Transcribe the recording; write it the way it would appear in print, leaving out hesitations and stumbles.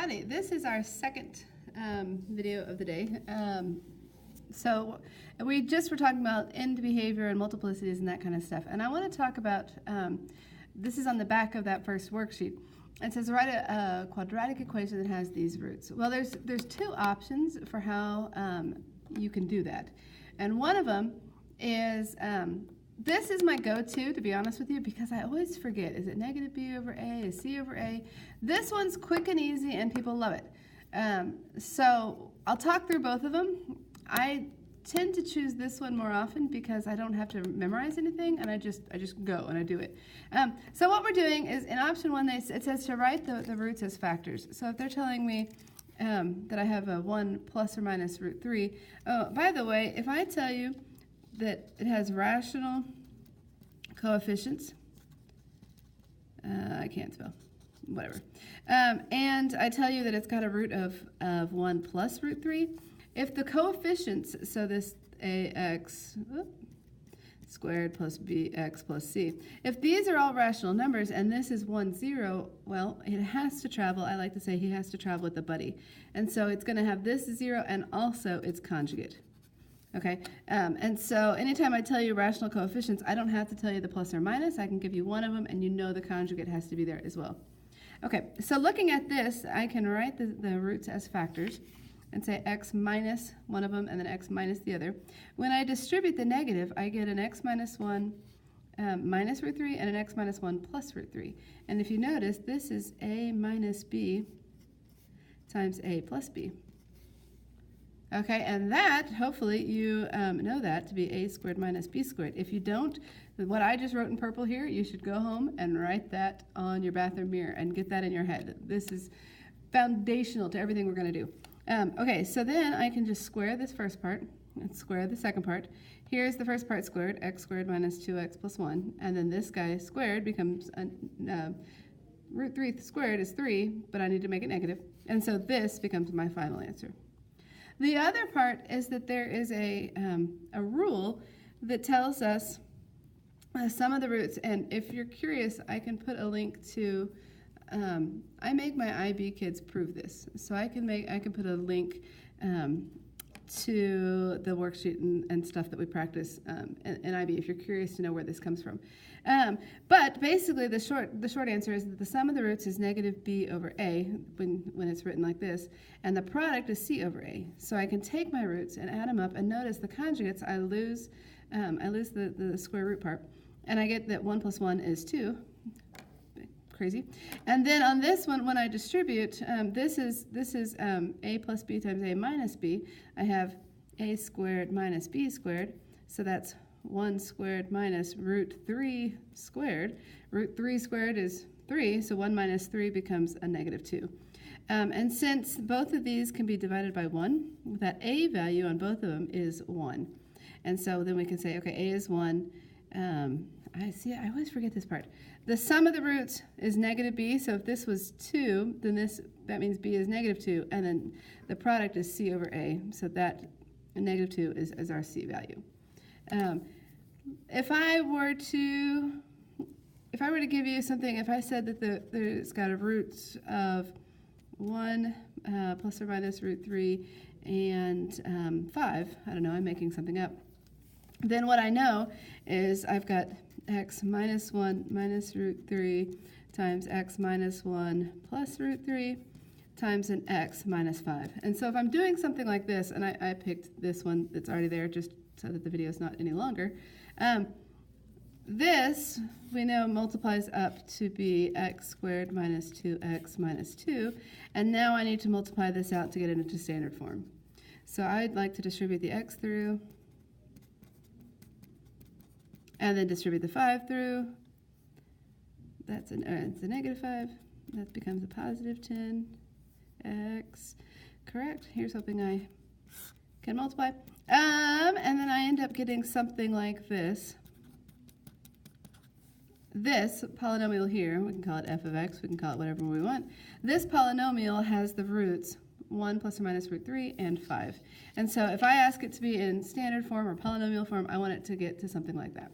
Howdy, this is our second video of the day. So we just were talking about end behavior and multiplicities and that kind of stuff. And I want to talk about, this is on the back of that first worksheet. It says write a quadratic equation that has these roots. Well, there's two options for how you can do that. And one of them is, this is my go-to, to be honest with you, because I always forget. Is it negative b over a? Is c over a? This one's quick and easy, and people love it. So I'll talk through both of them. I tend to choose this one more often because I don't have to memorize anything, and I just go and I do it. So what we're doing is in option one, it says to write the roots as factors. So if they're telling me that I have a 1 plus or minus root 3, oh, by the way, if I tell you that it has rational coefficients, I can't spell, whatever, and I tell you that it's got a root of 1 plus root 3, if the coefficients, so this ax squared plus bx plus c, if these are all rational numbers and this is 1, 0, well, it has to travel, I like to say he has to travel with a buddy, and so it's going to have this 0 and also its conjugate. Okay, and so anytime I tell you rational coefficients, I don't have to tell you the plus or minus. I can give you one of them, and you know the conjugate has to be there as well. Okay, so looking at this, I can write the roots as factors and say x minus one of them and then x minus the other. When I distribute the negative, I get an x minus 1 minus root 3 and an x minus 1 plus root 3. And if you notice, this is a minus b times a plus b. Okay, and that, hopefully, you know that to be a squared minus b squared. If you don't, what I just wrote in purple here, you should go home and write that on your bathroom mirror and get that in your head. This is foundational to everything we're going to do. Okay, so then I can just square this first part and square the second part. Here's the first part squared, x squared minus 2x plus 1, and then this guy squared becomes, root 3 squared is 3, but I need to make it negative, and so this becomes my final answer. The other part is that there is a rule that tells us some of the roots, and if you're curious, I can put a link to, I make my IB kids prove this, so I can put a link to the worksheet and stuff that we practice in IB if you're curious to know where this comes from. But basically the short answer is that the sum of the roots is negative b over a when it's written like this, and the product is c over a. So I can take my roots and add them up, and notice the conjugates, I lose the square root part, and I get that 1 plus 1 is 2. Crazy. And then on this one, when I distribute, this is a plus b times a minus b. I have a squared minus b squared, so that's 1 squared minus root 3 squared. Root 3 squared is 3, so 1 minus 3 becomes a negative 2. And since both of these can be divided by 1, that a value on both of them is 1. And so then we can say, okay, a is 1. I always forget this part. The sum of the roots is negative b, so if this was 2, then that means b is negative 2, and then the product is c over a, so that negative 2 is our c value. If I were to give you something, if I said that there's got a roots of 1 plus or minus root 3 and 5, I don't know, I'm making something up, then what I know is I've got x minus 1 minus root 3 times x minus 1 plus root 3 times an x minus 5. And so if I'm doing something like this, and I picked this one that's already there just so that the video is not any longer, this we know multiplies up to be x squared minus 2x minus 2, and now I need to multiply this out to get it into standard form. So I'd like to distribute the x through, and then distribute the 5 through. It's a negative 5. That becomes a positive 10x. Correct. Here's hoping I can multiply. And then I end up getting something like this. This polynomial here, we can call it f of x, we can call it whatever we want. This polynomial has the roots 1 plus or minus root 3 and 5. And so if I ask it to be in standard form or polynomial form, I want it to get to something like that.